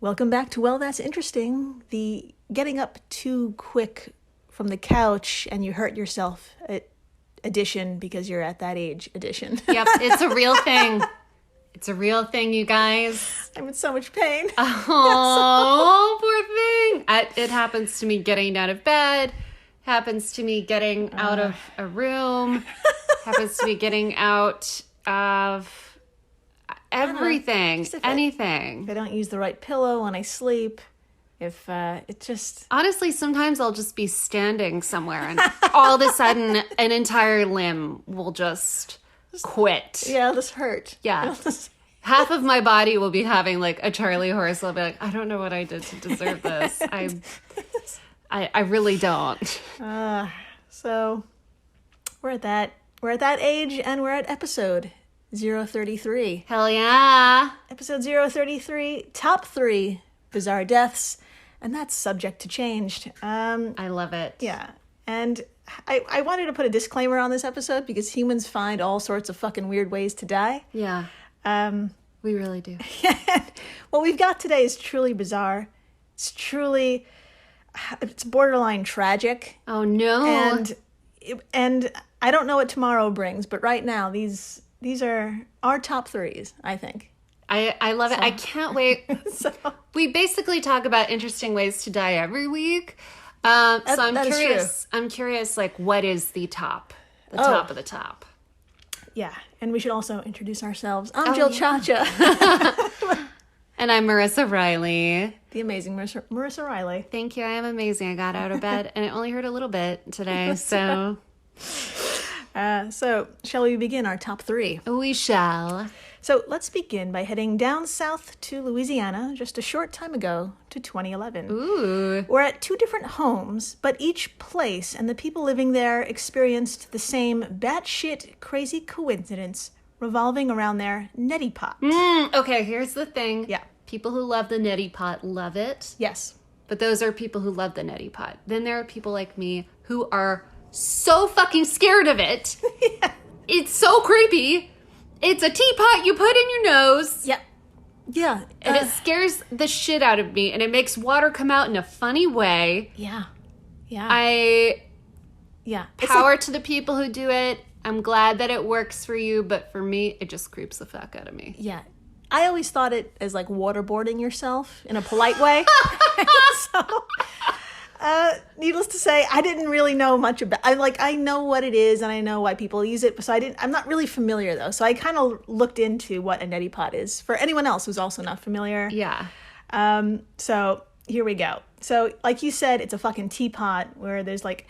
Welcome back to Well, That's Interesting, the getting up too quick from the couch and you hurt yourself edition because you're at that age edition. Yep, it's a real thing. It's a real thing, you guys. I'm in so much pain. Oh, poor thing. It happens to me getting out of bed, happens to me getting out of a room, happens to me getting out of everything, anything. If I don't use the right pillow when I sleep, if it just... Honestly, sometimes I'll just be standing somewhere and all of a sudden an entire limb will just quit. Yeah, it'll just hurt. Yeah. Half of my body will be having like a Charlie horse. I'll be like, I don't know what I did to deserve this. I really don't. So we're at that age, and we're at episode 033. Hell yeah. Episode 033, top 3 bizarre deaths, and that's subject to change. I love it. Yeah. And I wanted to put a disclaimer on this episode because humans find all sorts of fucking weird ways to die. Yeah. We really do. What we've got today is truly bizarre. It's borderline tragic. Oh no. And I don't know what tomorrow brings, but right now these are our top 3s, I think. I love it. I can't wait. We basically talk about interesting ways to die every week. So I'm curious. I'm curious, like, what is the top? The top of the top. Yeah, and we should also introduce ourselves. I'm Jill Chacha. And I'm Marissa Riley. The amazing Marissa Riley. Thank you. I am amazing. I got out of bed, and it only hurt a little bit today, so... So, shall we begin our top 3? We shall. So, let's begin by heading down south to Louisiana just a short time ago to 2011. Ooh. We're at 2 different homes, but each place and the people living there experienced the same batshit crazy coincidence revolving around their neti pot. Okay, here's the thing. Yeah. People who love the neti pot love it. Yes. But those are people who love the neti pot. Then there are people like me who are so fucking scared of it. Yeah. It's so creepy. It's a teapot you put in your nose. Yep. Yeah. And it scares the shit out of me. And it makes water come out in a funny way. Yeah. Yeah. Power to the people who do it. I'm glad that it works for you. But for me, it just creeps the fuck out of me. Yeah. I always thought it as like waterboarding yourself in a polite way. So... needless to say, I didn't really know much about. I know what it is and I know why people use it, so I'm not really familiar though. So I kind of looked into what a neti pot is for anyone else who's also not familiar. Yeah. So here we go. So like you said, it's a fucking teapot where there's like,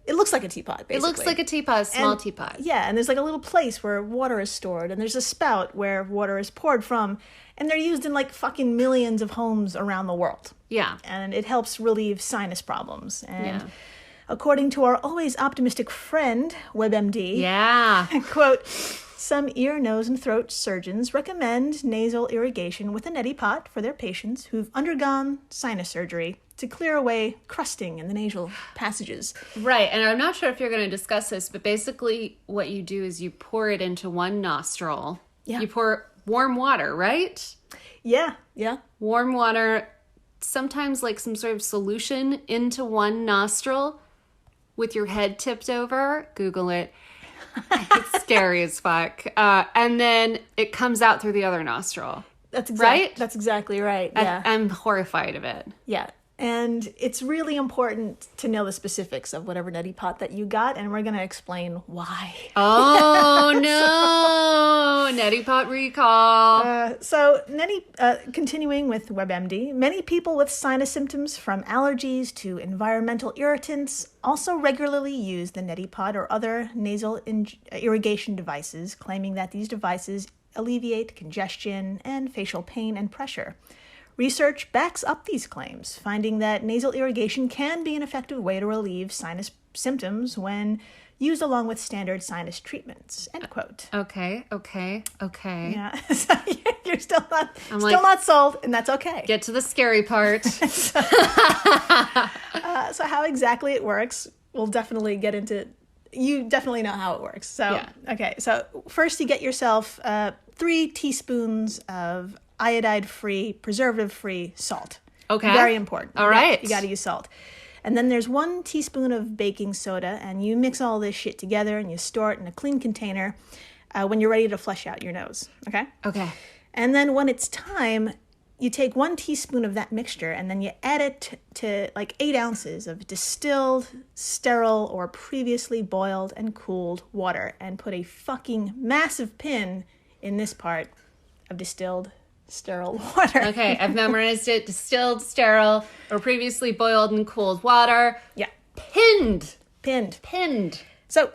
it looks like a teapot basically. It looks like a teapot, a small teapot. Yeah, and there's like a little place where water is stored, and there's a spout where water is poured from, and they're used in like fucking millions of homes around the world. Yeah. And it helps relieve sinus problems. And according to our always optimistic friend, WebMD, yeah. Quote, some ear, nose, and throat surgeons recommend nasal irrigation with a neti pot for their patients who've undergone sinus surgery to clear away crusting in the nasal passages. Right, and I'm not sure if you're going to discuss this, but basically what you do is you pour it into one nostril. Yeah. You pour warm water, right? Yeah, yeah. Warm water, sometimes like some sort of solution into one nostril with your head tipped over. Google it. It's scary as fuck. And then it comes out through the other nostril. Right? That's exactly right. Yeah. I'm horrified of it. Yeah. And it's really important to know the specifics of whatever neti pot that you got, and we're going to explain why. Oh, no. Neti pot recall. Continuing with WebMD, many people with sinus symptoms from allergies to environmental irritants also regularly use the neti pot or other nasal irrigation devices, claiming that these devices alleviate congestion and facial pain and pressure. Research backs up these claims, finding that nasal irrigation can be an effective way to relieve sinus symptoms when used along with standard sinus treatments. End quote. Okay. Yeah, so you're still not sold, and that's okay. Get to the scary part. So how exactly it works, we'll definitely get into. You definitely know how it works. So, yeah. Okay. So first you get yourself 3 teaspoons of iodide-free, preservative-free salt. Okay. Very important. All right. You got to use salt. And then there's 1 teaspoon of baking soda, and you mix all this shit together and you store it in a clean container when you're ready to flush out your nose. Okay? Okay. And then when it's time, you take 1 teaspoon of that mixture and then you add it to like 8 ounces of distilled, sterile, or previously boiled and cooled water and put a fucking massive pin in this part of distilled, sterile water. Okay, I've memorized it. Distilled, sterile, or previously boiled and cooled water. Yeah. Pinned. Pinned. So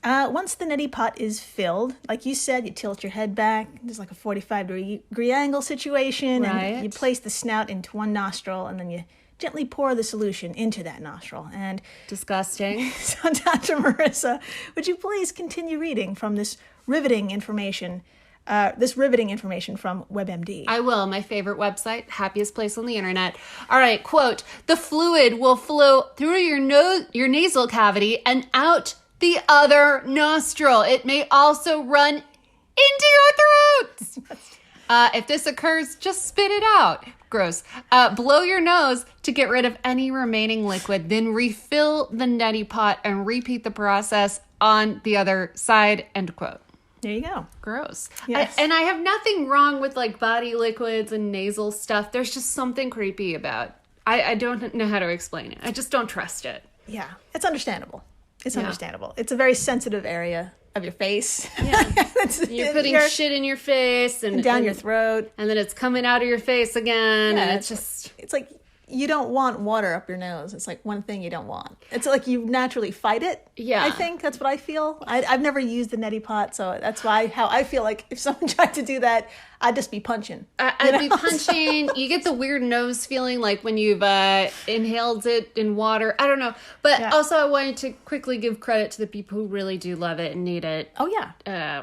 once the neti pot is filled, like you said, you tilt your head back. There's like a 45-degree angle situation. Right. And you place the snout into one nostril, and then you gently pour the solution into that nostril. And Disgusting. so, Dr. Marissa, would you please continue reading from this riveting information from WebMD? I will. My favorite website, happiest place on the internet. All right, quote, the fluid will flow through your nasal cavity and out the other nostril. It may also run into your throat. If this occurs, just spit it out. Gross. Blow your nose to get rid of any remaining liquid. Then refill the neti pot and repeat the process on the other side. End quote. There you go. Gross. Yes. And I have nothing wrong with like body liquids and nasal stuff. There's just something creepy about. I don't know how to explain it. I just don't trust it. Yeah, it's understandable. It's understandable. It's a very sensitive area of your face. Yeah. You're putting shit in your face and down your throat. And then it's coming out of your face again. Yeah, and it's just... It's like you don't want water up your nose. It's like one thing you don't want. It's like you naturally fight it. Yeah. I think that's what I feel. I've never used the neti pot, so that's how I feel like if someone tried to do that, I'd just be punching. I'd be punching. You get the weird nose feeling like when you've inhaled it in water. I don't know. But also I wanted to quickly give credit to the people who really do love it and need it. Oh, yeah.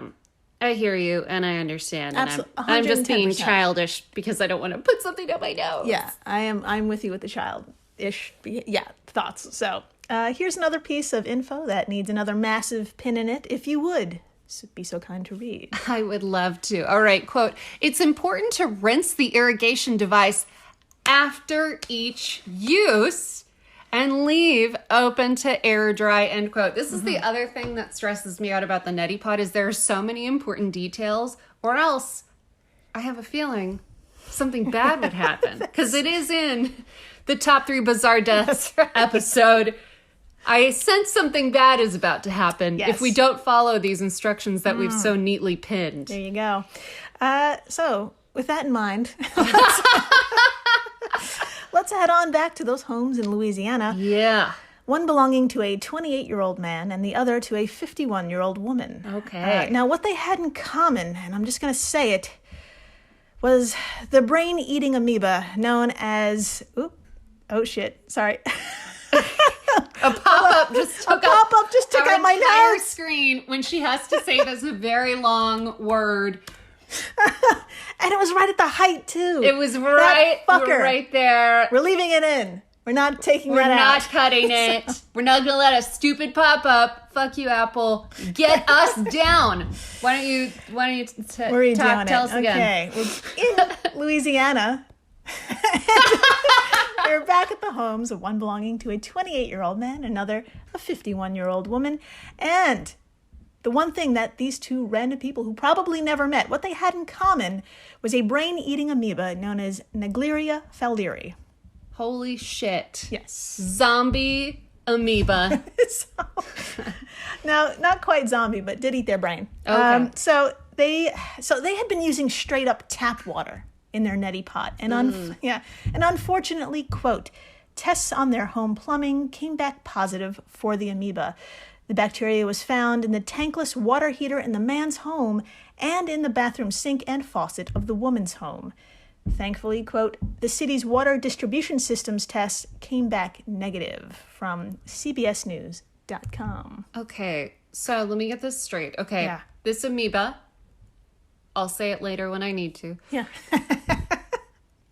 I hear you and I understand. Absolutely. And I'm just being childish because I don't want to put something down my nose. Yeah, I'm with you with the childish thoughts. So here's another piece of info that needs another massive pin in it, if you would be so kind to read. I would love to. All right, quote, it's important to rinse the irrigation device after each use and leave open to air dry, end quote. This is the other thing that stresses me out about the neti pot is there are so many important details, or else I have a feeling something bad would happen. Because it is in the top 3 bizarre deaths episode. I sense something bad is about to happen if we don't follow these instructions that we've so neatly pinned. There you go. So, with that in mind, let's head on back to those homes in Louisiana. Yeah. One belonging to a 28-year-old man and the other to a 51-year-old woman. Okay. Now, what they had in common, and I'm just going to say it, was the brain-eating amoeba known as... Oh, shit. Sorry. A pop-up just took out my entire notes. screen when she has to say this very long word. And it was right at the height, too. It was right there. We're leaving it in. We're not taking that out. We're not cutting it. We're not going to let a stupid pop-up, fuck you, Apple, get us down. Why don't you tell us again? Okay. Well, in Louisiana, we're back at the homes of one belonging to a 28-year-old man, another a 51-year-old woman, and the one thing that these two random people who probably never met, what they had in common was a brain-eating amoeba known as Naegleria fowleri. Holy shit. Yes. Zombie amoeba. No, not quite zombie, but did eat their brain. Okay. So they had been using straight up tap water in their neti pot. And unfortunately, quote, tests on their home plumbing came back positive for the amoeba. The bacteria was found in the tankless water heater in the man's home and in the bathroom sink and faucet of the woman's home. Thankfully, quote, the city's water distribution systems test came back negative, from CBSNews.com. Okay, so let me get this straight. Okay, Yeah. This amoeba, I'll say it later when I need to. Yeah.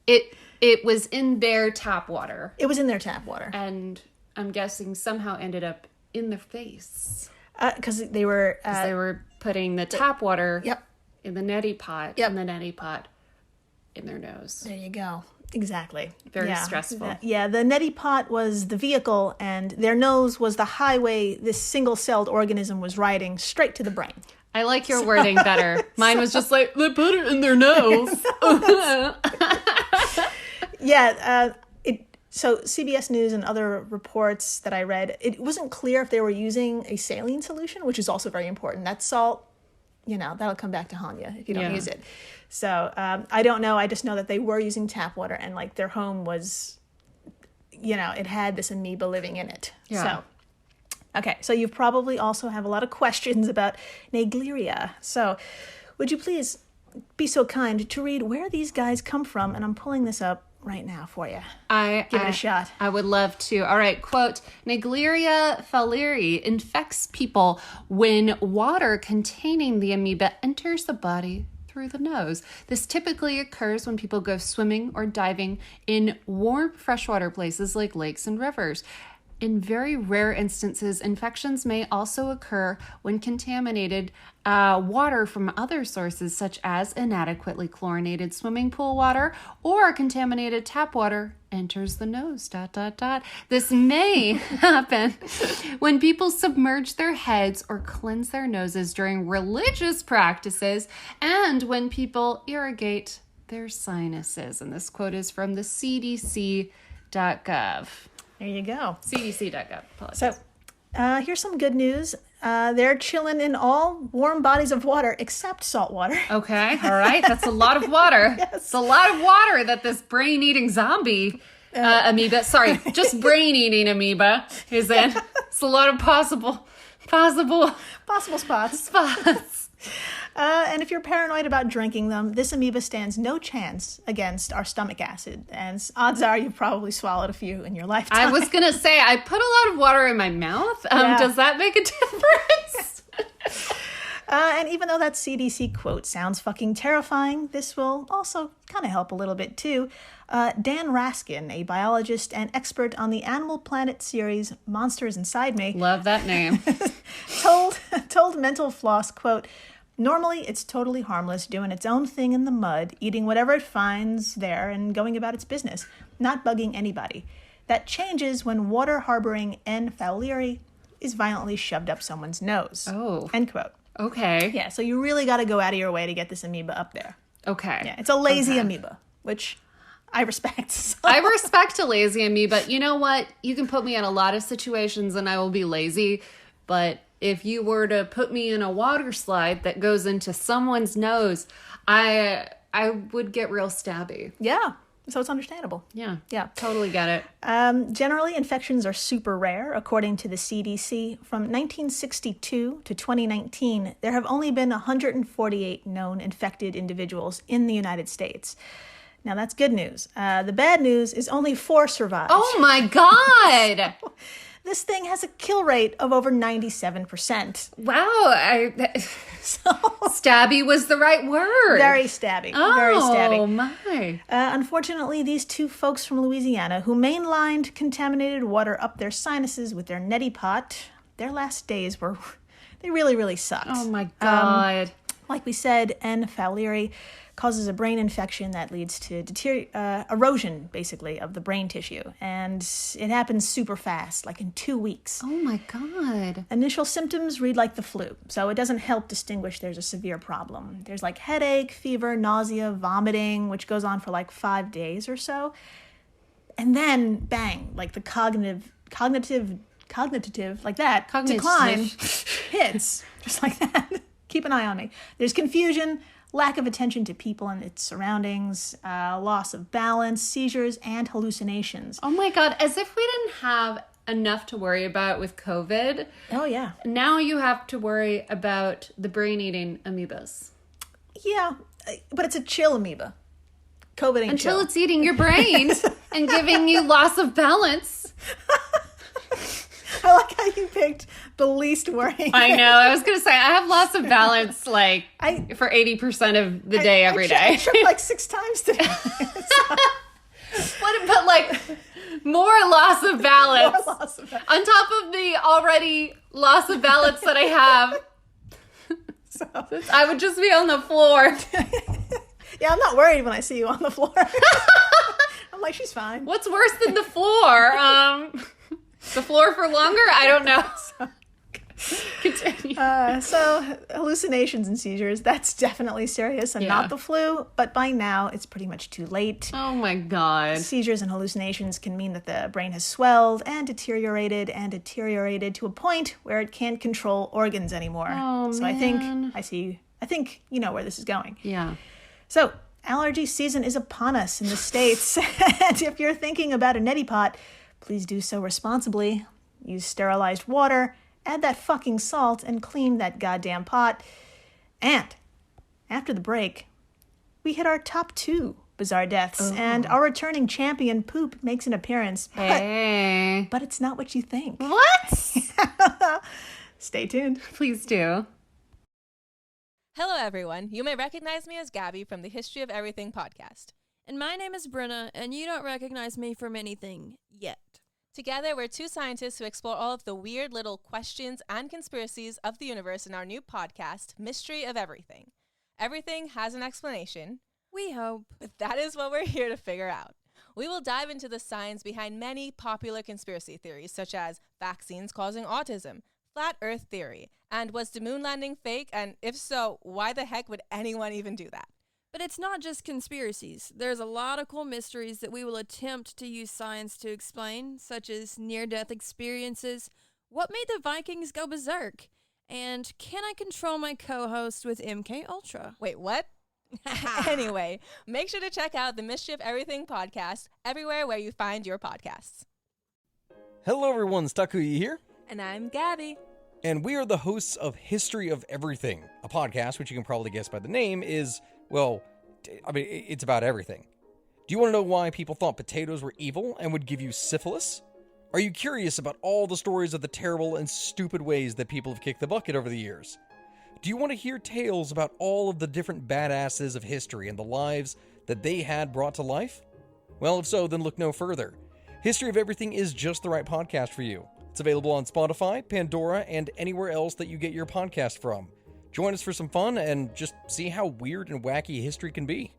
It was in their tap water. It was in their tap water. And I'm guessing somehow ended up in their face. Because they were... they were putting the tap water Yep. in the neti pot. Yep. And the neti pot in their nose. There you go. Exactly. Very stressful. The neti pot was the vehicle, and their nose was the highway this single-celled organism was riding straight to the brain. I like your wording better. Mine was just like, they put it in their nose. So CBS News and other reports that I read, it wasn't clear if they were using a saline solution, which is also very important. That salt, that'll come back to haunt you if you don't use it. So I don't know. I just know that they were using tap water, and like their home was, it had this amoeba living in it. Yeah. So, okay. So you probably also have a lot of questions about Naegleria. So would you please be so kind to read where these guys come from? And I'm pulling this up right now for you. Give it a shot. I would love to. All right, quote, Naegleria fowleri infects people when water containing the amoeba enters the body through the nose. This typically occurs when people go swimming or diving in warm freshwater places like lakes and rivers. In very rare instances, infections may also occur when contaminated water from other sources, such as inadequately chlorinated swimming pool water or contaminated tap water enters the nose, ... This may happen when people submerge their heads or cleanse their noses during religious practices and when people irrigate their sinuses. And this quote is from the CDC.gov. There you go. CDC.gov. So here's some good news. They're chilling in all warm bodies of water except salt water. Okay. All right. That's a lot of water. Yes. It's a lot of water that this brain-eating zombie amoeba, just brain-eating amoeba is in. It's a lot of possible spots. And if you're paranoid about drinking them, this amoeba stands no chance against our stomach acid. And odds are you've probably swallowed a few in your lifetime. I was going to say, I put a lot of water in my mouth. Does that make a difference? And even though that CDC quote sounds fucking terrifying, this will also kind of help a little bit too. Dan Raskin, a biologist and expert on the Animal Planet series Monsters Inside Me. Love that name. told Mental Floss, quote, normally, it's totally harmless, doing its own thing in the mud, eating whatever it finds there and going about its business, not bugging anybody. That changes when water harboring N. fowleri is violently shoved up someone's nose. Oh. End quote. Okay. Yeah, so you really got to go out of your way to get this amoeba up there. Okay. Yeah, it's a lazy amoeba, which I respect. So. I respect a lazy amoeba. You know what? You can put me in a lot of situations and I will be lazy, but if you were to put me in a water slide that goes into someone's nose, I would get real stabby. Yeah, so it's understandable. Yeah, Yeah. totally get it. Generally, infections are super rare, according to the CDC. From 1962 to 2019, there have only been 148 known infected individuals in the United States. Now, that's good news. The bad news is only 4 survived. Oh, my God! This thing has a kill rate of over 97%. Wow. Stabby was the right word. Very stabby. Very stabby. Oh, my. Unfortunately, these 2 folks from Louisiana who mainlined contaminated water up their sinuses with their neti pot, their last days they really, really sucked. Oh, my God. Like we said, N. fowleri causes a brain infection that leads to erosion, basically, of the brain tissue. And it happens super fast, like in 2 weeks. Oh, my God. Initial symptoms read like the flu, so it doesn't help distinguish there's a severe problem. There's like headache, fever, nausea, vomiting, which goes on for like 5 days or so. And then, bang, like the cognitive, like that, decline hits, just like that. Keep an eye on me. There's confusion, lack of attention to people and its surroundings, loss of balance, seizures, and hallucinations. Oh my God, as if we didn't have enough to worry about with COVID. Oh, yeah. Now you have to worry about the brain-eating amoebas. Yeah, but it's a chill amoeba. COVID ain't Until chill. it's eating your brain and giving you loss of balance. I like how you picked the least worrying. I know. I was going to say, I have loss of balance for 80% of the day every day. I tripped like 6 times today. But like more loss of balance. More loss of balance. On top of the already loss of balance that I have. So, I would just be on the floor. Yeah, I'm not worried when I see you on the floor. I'm like, she's fine. What's worse than the floor? The floor for longer? I don't know. Continue. So hallucinations and seizures, that's definitely serious and not the flu, but by now it's pretty much too late. Oh my God. Seizures and hallucinations can mean that the brain has swelled and deteriorated to a point where it can't control organs anymore. Oh, so man. I think you know where this is going. Yeah. So allergy season is upon us in the States. And if you're thinking about a neti pot, please do so responsibly. Use sterilized water, add that fucking salt, and clean that goddamn pot. And after the break, we hit our top 2 bizarre deaths, and our returning champion, Poop, makes an appearance. But it's not what you think. What? Stay tuned. Please do. Hello, everyone. You may recognize me as Gabby from the History of Everything podcast. And my name is Brenna, and you don't recognize me from anything yet. Together, we're 2 scientists who explore all of the weird little questions and conspiracies of the universe in our new podcast, Mystery of Everything. Everything has an explanation. We hope. But that is what we're here to figure out. We will dive into the science behind many popular conspiracy theories, such as vaccines causing autism, flat earth theory, and was the moon landing fake? And if so, why the heck would anyone even do that? But it's not just conspiracies. There's a lot of cool mysteries that we will attempt to use science to explain, such as near-death experiences, what made the Vikings go berserk, and can I control my co-host with MK Ultra? Wait, what? Anyway, make sure to check out the Mystery of Everything podcast everywhere where you find your podcasts. Hello everyone, Stakuyi here. And I'm Gabby. And we are the hosts of History of Everything, a podcast which you can probably guess by the name is, well, I mean, it's about everything. Do you want to know why people thought potatoes were evil and would give you syphilis? Are you curious about all the stories of the terrible and stupid ways that people have kicked the bucket over the years? Do you want to hear tales about all of the different badasses of history and the lives that they had brought to life? Well, if so, then look no further. History of Everything is just the right podcast for you. It's available on Spotify, Pandora, and anywhere else that you get your podcast from. Join us for some fun and just see how weird and wacky history can be.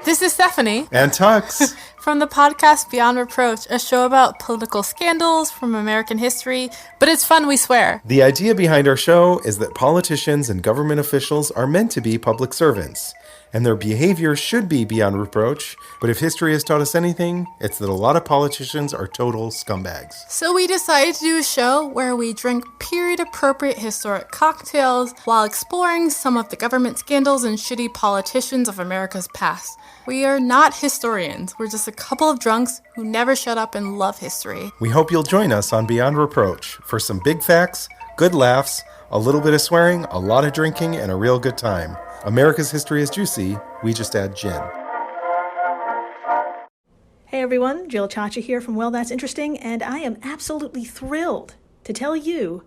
This is Stephanie. And Tux. From the podcast Beyond Reproach, a show about political scandals from American history, but it's fun, we swear. The idea behind our show is that politicians and government officials are meant to be public servants, and their behavior should be beyond reproach, but if history has taught us anything, it's that a lot of politicians are total scumbags. So we decided to do a show where we drink period-appropriate historic cocktails while exploring some of the government scandals and shitty politicians of America's past. We are not historians, we're just a couple of drunks who never shut up and love history. We hope you'll join us on Beyond Reproach for some big facts, good laughs, a little bit of swearing, a lot of drinking, and a real good time. America's history is juicy, we just add gin. Hey everyone, Jill Chacha here from Well, That's Interesting, and I am absolutely thrilled to tell you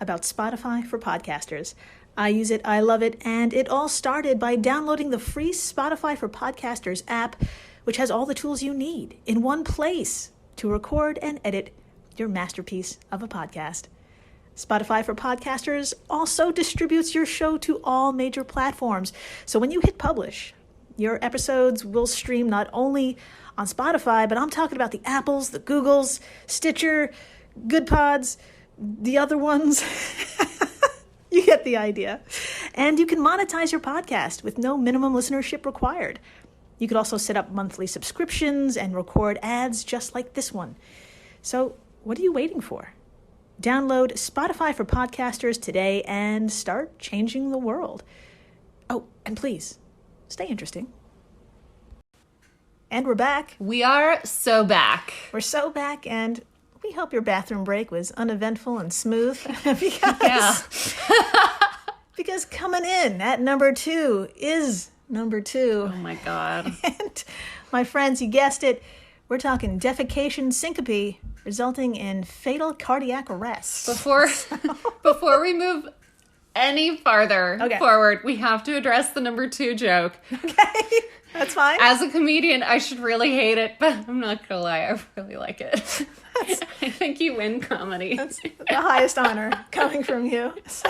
about Spotify for podcasters. I use it, I love it, and it all started by downloading the free Spotify for Podcasters app, which has all the tools you need in one place to record and edit your masterpiece of a podcast. Spotify for Podcasters also distributes your show to all major platforms. So when you hit publish, your episodes will stream not only on Spotify, but I'm talking about the Apples, the Googles, Stitcher, Good Pods, the other ones. You get the idea. And you can monetize your podcast with no minimum listenership required. You could also set up monthly subscriptions and record ads just like this one. So what are you waiting for? Download Spotify for Podcasters today and start changing the world. Oh, and please, stay interesting. And we're back. We are so back. We're so back, and we hope your bathroom break was uneventful and smooth. Because coming in at number 2 is number 2. Oh my God. And my friends, you guessed it, we're talking defecation syncope resulting in fatal cardiac arrest. Before we move any farther forward, we have to address the number 2 joke. Okay, that's fine. As a comedian, I should really hate it, but I'm not gonna lie, I really like it. I think you win comedy. That's the highest honor coming from you. So,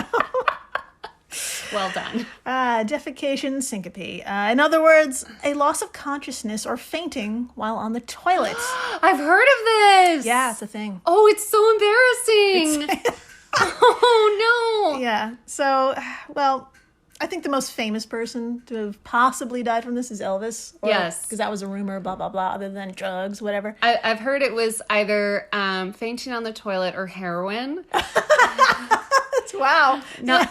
Well done. Defecation syncope. In other words, a loss of consciousness or fainting while on the toilet. I've heard of this. Yeah, it's a thing. Oh, it's so embarrassing. Oh, no. Yeah. So, well, I think the most famous person to have possibly died from this is Elvis. Yes. Because that was a rumor, blah, blah, blah, other than drugs, whatever. I've heard it was either fainting on the toilet or heroin. Wow. No,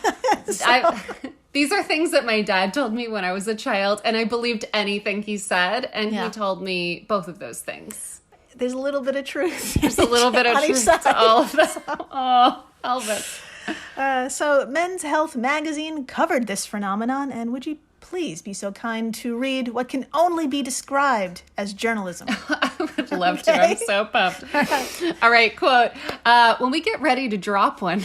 these are things that my dad told me when I was a child, and I believed anything he said, and he told me both of those things. There's a little bit of truth. There's a little bit of truth to all of them. Oh, Elvis. So Men's Health magazine covered this phenomenon, and would you please be so kind to read what can only be described as journalism? I would love to. I'm so pumped. All right, quote. When we get ready to drop one,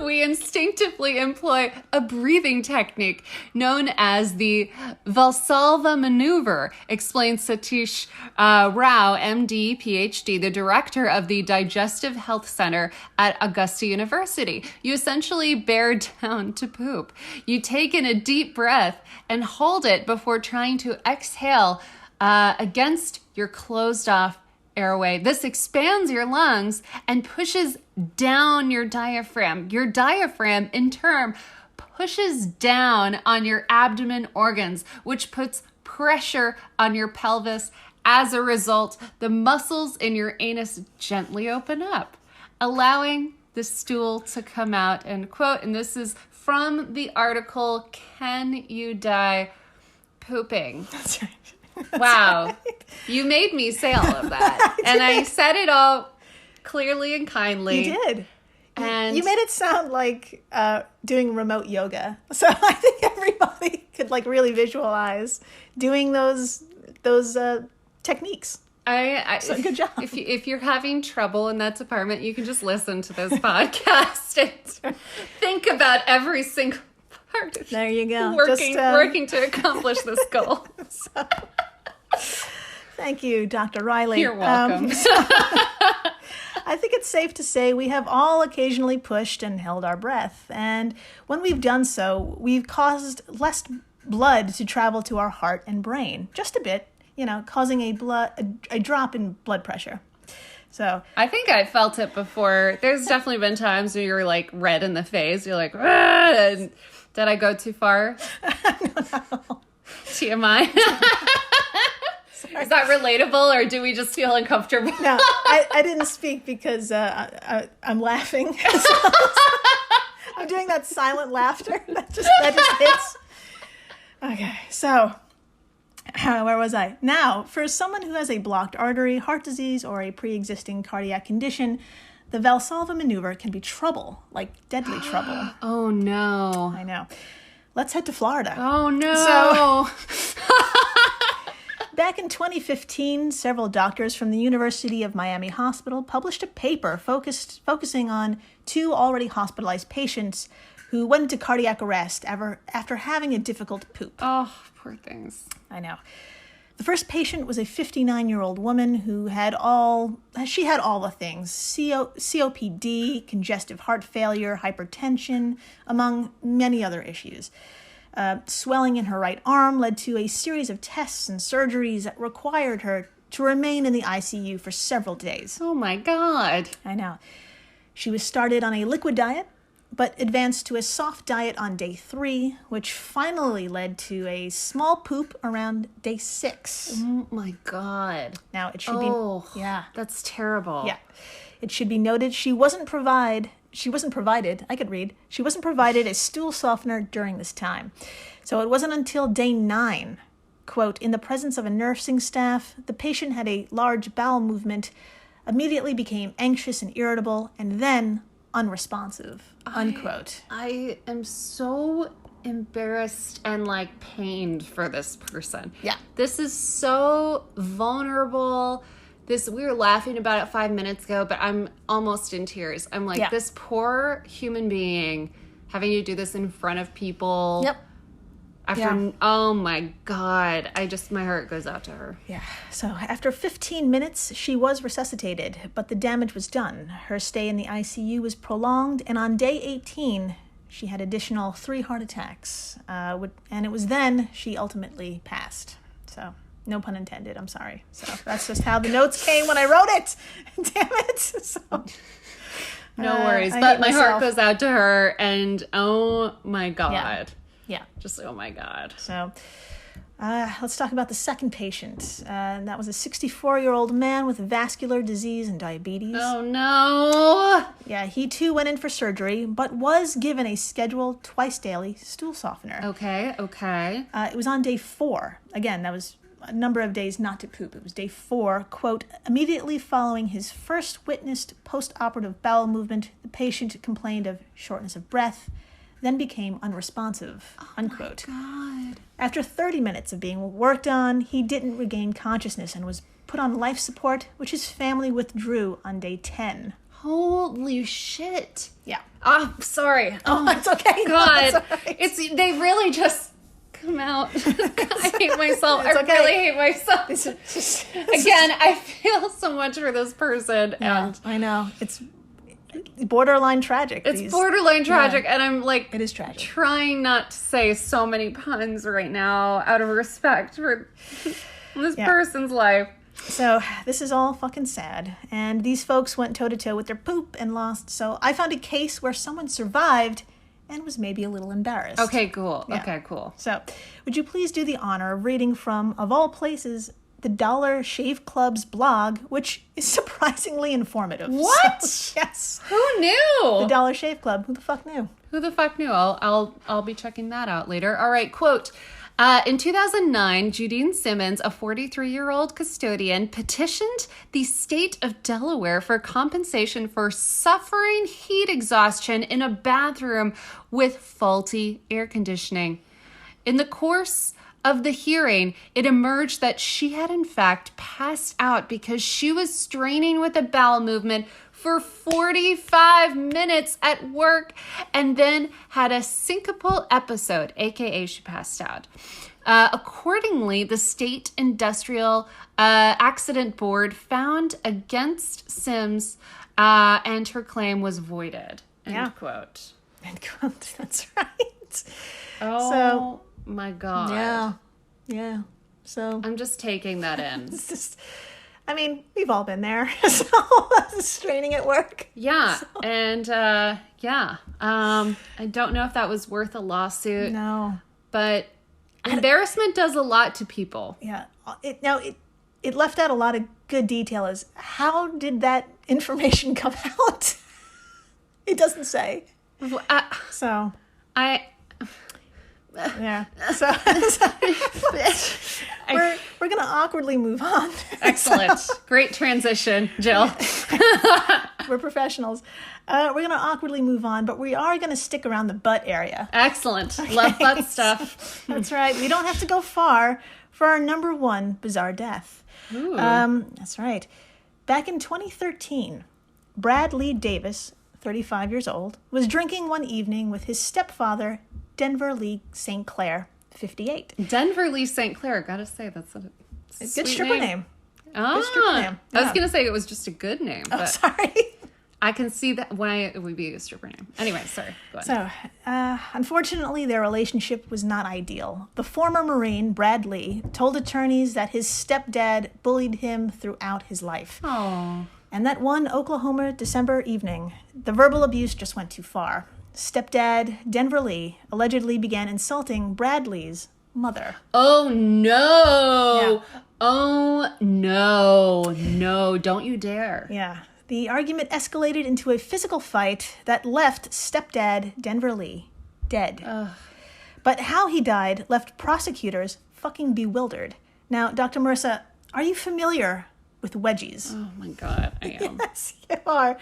we instinctively employ a breathing technique known as the Valsalva maneuver, explains Satish Rao, MD, PhD, the director of the Digestive Health Center at Augusta University. You essentially bear down to poop. You take in a deep breath and hold it before trying to exhale against your closed off airway. This expands your lungs and pushes down your diaphragm. Your diaphragm, in turn, pushes down on your abdomen organs, which puts pressure on your pelvis. As a result, the muscles in your anus gently open up, allowing the stool to come out, end quote. And this is from the article, Can You Die Pooping? That's right. Wow. Right. You made me say all of that. And I said it all clearly and kindly. You did. And you made it sound like doing remote yoga. So I think everybody could like really visualize doing those techniques. So good job. If you're having trouble in that department, you can just listen to this podcast and think about every single part of there you go. Working to accomplish this goal. Thank you, Dr. Riley. You're welcome. I think it's safe to say we have all occasionally pushed and held our breath. And when we've done so, we've caused less blood to travel to our heart and brain. Just a bit, causing a drop in blood pressure. So I think I felt it before. There's definitely been times where you're like red in the face. You're like, and did I go too far? No. TMI. Is that relatable, or do we just feel uncomfortable? No, I didn't speak because I'm laughing. So, I'm doing that silent laughter that just hits. Okay, so where was I? Now, for someone who has a blocked artery, heart disease, or a pre-existing cardiac condition, the Valsalva maneuver can be trouble, like deadly trouble. Oh, no. I know. Let's head to Florida. Oh, no. Back in 2015, several doctors from the University of Miami Hospital published a paper focusing on two already hospitalized patients who went into cardiac arrest after having a difficult poop. Oh, poor things. I know. The first patient was a 59-year-old woman who had all the things: COPD, congestive heart failure, hypertension, among many other issues. Swelling in her right arm led to a series of tests and surgeries that required her to remain in the ICU for several days. Oh my God. I know. She was started on a liquid diet, but advanced to a soft diet on day 3, which finally led to a small poop around day 6. Oh my God. Now, it should be... Yeah. That's terrible. Yeah. It should be noted she wasn't provided a stool softener during this time. So it wasn't until day 9, quote, in the presence of a nursing staff, the patient had a large bowel movement, immediately became anxious and irritable, and then unresponsive, unquote. I am so embarrassed and pained for this person. Yeah. This is so vulnerable. We were laughing about it 5 minutes ago, but I'm almost in tears. I'm like, This poor human being having to do this in front of people. Yep. Oh my God. My heart goes out to her. Yeah. So after 15 minutes, she was resuscitated, but the damage was done. Her stay in the ICU was prolonged, and on day 18, She had additional 3 heart attacks, and it was then she ultimately passed. So, no pun intended, I'm sorry. So, that's just how the notes came when I wrote it. Damn it. So, No worries. But my heart goes out to her, and oh my God. Yeah. Just, oh my God. So, let's talk about the second patient. And that was a 64-year-old man with vascular disease and diabetes. Oh, no. Yeah, he too went in for surgery, but was given a scheduled twice daily stool softener. Okay. It was on day 4. Again, that was a number of days not to poop. It was day 4, quote, immediately following his first witnessed post-operative bowel movement, the patient complained of shortness of breath, then became unresponsive, unquote. God. After 30 minutes of being worked on, he didn't regain consciousness and was put on life support, which his family withdrew on day 10. Holy shit. Yeah. Oh, sorry. Oh, it's okay. God. No, it's all right. They really just come out. I hate myself. It's I okay. really hate myself. Again, I feel so much for this person. Yeah, And I know. It's borderline tragic. it's borderline tragic. And I'm like, It is tragic. trying not to say so many puns right now out of respect for this person's life. So this is all fucking sad. And these folks went toe-to-toe with their poop and lost. So I found a case where someone survived and was maybe a little embarrassed. Okay, cool. Yeah. Okay, cool. So would you please do the honor of reading from, of all places, the Dollar Shave Club's blog, which is surprisingly informative. What? So, yes. Who knew? The Dollar Shave Club. Who the fuck knew? Who the fuck knew? I'll be checking that out later. All right, quote. In 2009, Judine Simmons, a 43-year-old custodian, petitioned the state of Delaware for compensation for suffering heat exhaustion in a bathroom with faulty air conditioning. In the course of the hearing, it emerged that she had in fact passed out because she was straining with a bowel movement for 45 minutes at work and then had a syncopal episode, aka she passed out. Accordingly, the State Industrial Accident Board found against Sims and her claim was voided. End quote. End quote. That's right. Oh my God. Yeah. So I'm just taking that in. it's just, I mean, we've all been there. So straining at work. Yeah. So. And I don't know if that was worth a lawsuit. No. But embarrassment does a lot to people. Yeah. It left out a lot of good detail as how did that information come out? It doesn't say. So. Yeah. So we're going to awkwardly move on. Excellent. Great transition, Jill. We're professionals. We're going to awkwardly move on, but we are going to stick around the butt area. Excellent. Okay. Love butt stuff. That's right. We don't have to go far for our number 1 bizarre death. Ooh. That's right. Back in 2013, Brad Lee Davis, 35 years old, was drinking one evening with his stepfather, Denver Lee St. Clair, 58. Denver Lee St. Clair, gotta say, that's a good stripper name. Ah, good stripper name. I was gonna say it was just a good name. Oh, but sorry. I can see that why it would be a stripper name. Anyway, sorry. Go ahead. So, unfortunately, their relationship was not ideal. The former Marine, Brad Lee, told attorneys that his stepdad bullied him throughout his life. Oh. And that one Oklahoma December evening, the verbal abuse just went too far. Stepdad, Denver Lee, allegedly began insulting Brad Lee's mother. Oh, no. Yeah. Oh, no, don't you dare. Yeah. The argument escalated into a physical fight that left stepdad, Denver Lee, dead. Ugh. But how he died left prosecutors fucking bewildered. Now, Dr. Marissa, are you familiar with wedgies? Oh, my God, I am. Yes, you are.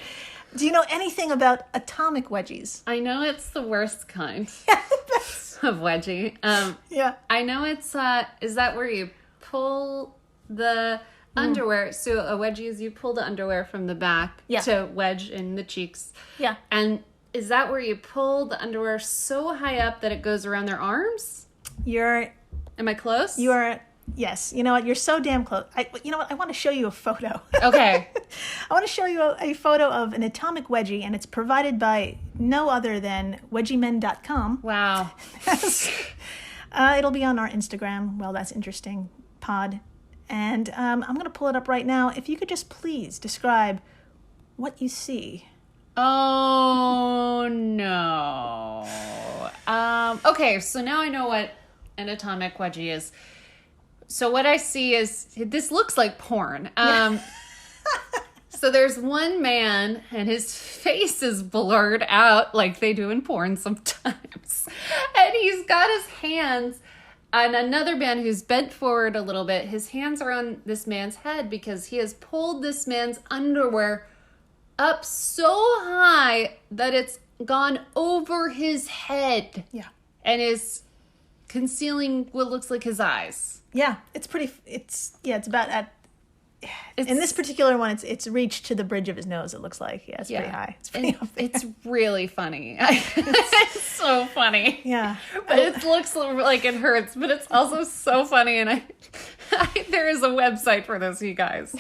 Do you know anything about atomic wedgies? I know it's the worst kind of wedgie. Yeah. I know it's, is that where you pull the underwear? So a wedgie is you pull the underwear from the back to wedge in the cheeks. Yeah. And is that where you pull the underwear so high up that it goes around their arms? Am I close? You are Yes. You know what? You're so damn close. You know what? I want to show you a photo. Okay. I want to show you a photo of an atomic wedgie, and it's provided by no other than wedgiemen.com. Wow. It'll be on our Instagram. Well, that's interesting pod. And I'm going to pull it up right now. If you could just please describe what you see. Oh, no. Okay, so now I know what an atomic wedgie is. So what I see is, this looks like porn. So there's one man, and his face is blurred out like they do in porn sometimes. And he's got his hands on another man who's bent forward a little bit. His hands are on this man's head because he has pulled this man's underwear up so high that it's gone over his head. Yeah. And is concealing what looks like his eyes. Yeah, it's about at... in this particular one, it's reached to the bridge of his nose, it looks like. Yeah, it's pretty high. It's pretty up there. It's really funny. It's so funny. Yeah. But it looks like it hurts, but it's also so funny. And there is a website for this, you guys.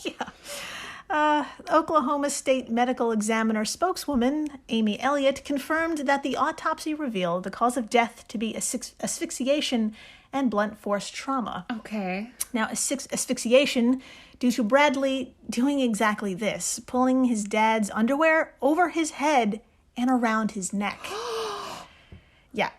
Yeah. Oklahoma State Medical Examiner spokeswoman Amy Elliott confirmed that the autopsy revealed the cause of death to be asphyxiation and blunt force trauma. Okay. Now, asphyxiation due to Bradley doing exactly this, pulling his dad's underwear over his head and around his neck. Yeah.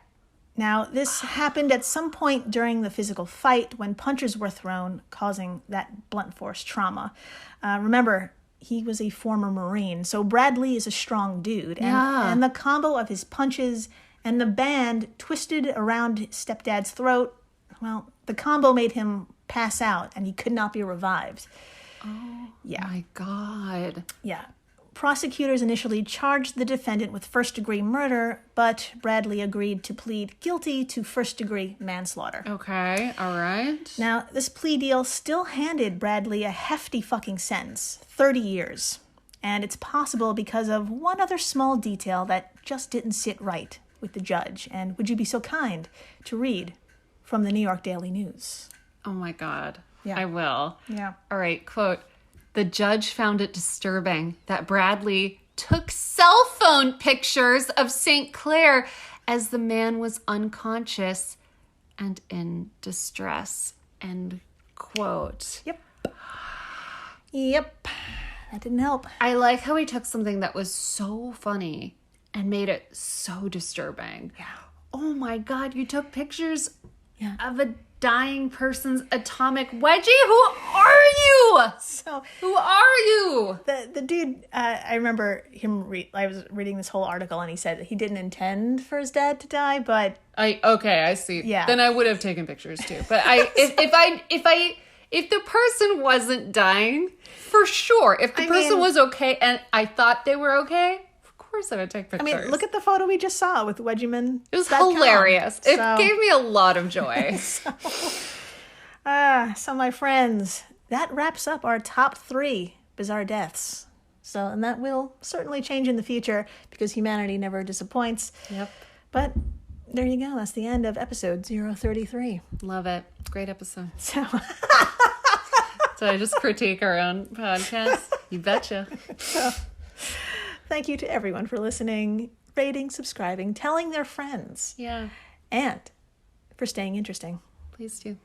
Now, this happened at some point during the physical fight when punches were thrown, causing that blunt force trauma. Remember, he was a former Marine, so Bradley is a strong dude. And the combo of his punches and the band twisted around his stepdad's throat, well, the combo made him pass out, and he could not be revived. Oh, yeah. My God. Yeah. Prosecutors initially charged the defendant with first-degree murder, but Bradley agreed to plead guilty to first-degree manslaughter. Okay, all right. Now, this plea deal still handed Bradley a hefty fucking sentence, 30 years. And it's possible because of one other small detail that just didn't sit right with the judge. And would you be so kind to read from the New York Daily News? Oh my God. Yeah. I will. Yeah. All right, quote, "The judge found it disturbing that Bradley took cell phone pictures of St. Clair as the man was unconscious and in distress." End quote. Yep. That didn't help. I like how he took something that was so funny and made it so disturbing. Yeah. Oh my God, you took pictures Yeah. of a dying person's atomic wedgie? Who are you? So Who are you? the dude, I remember him. I was reading this whole article, and he said that he didn't intend for his dad to die, but I see. Yeah. Then I would have taken pictures too. But if the person wasn't dying, for sure. If the person was okay and I thought they were okay, of course I would take I pictures. mean, look at the photo we just saw with Wedgieman. it was hilarious. It So, gave me a lot of joy. so my friends, that wraps up our top 3 bizarre deaths. So, and that will certainly change in the future because humanity never disappoints. Yep. But there you go. That's the end of episode 033. Love it. Great episode. So, So I just critique our own podcast? You betcha. thank you to everyone for listening, rating, subscribing, telling their friends, Yeah. and for staying interesting. Please do.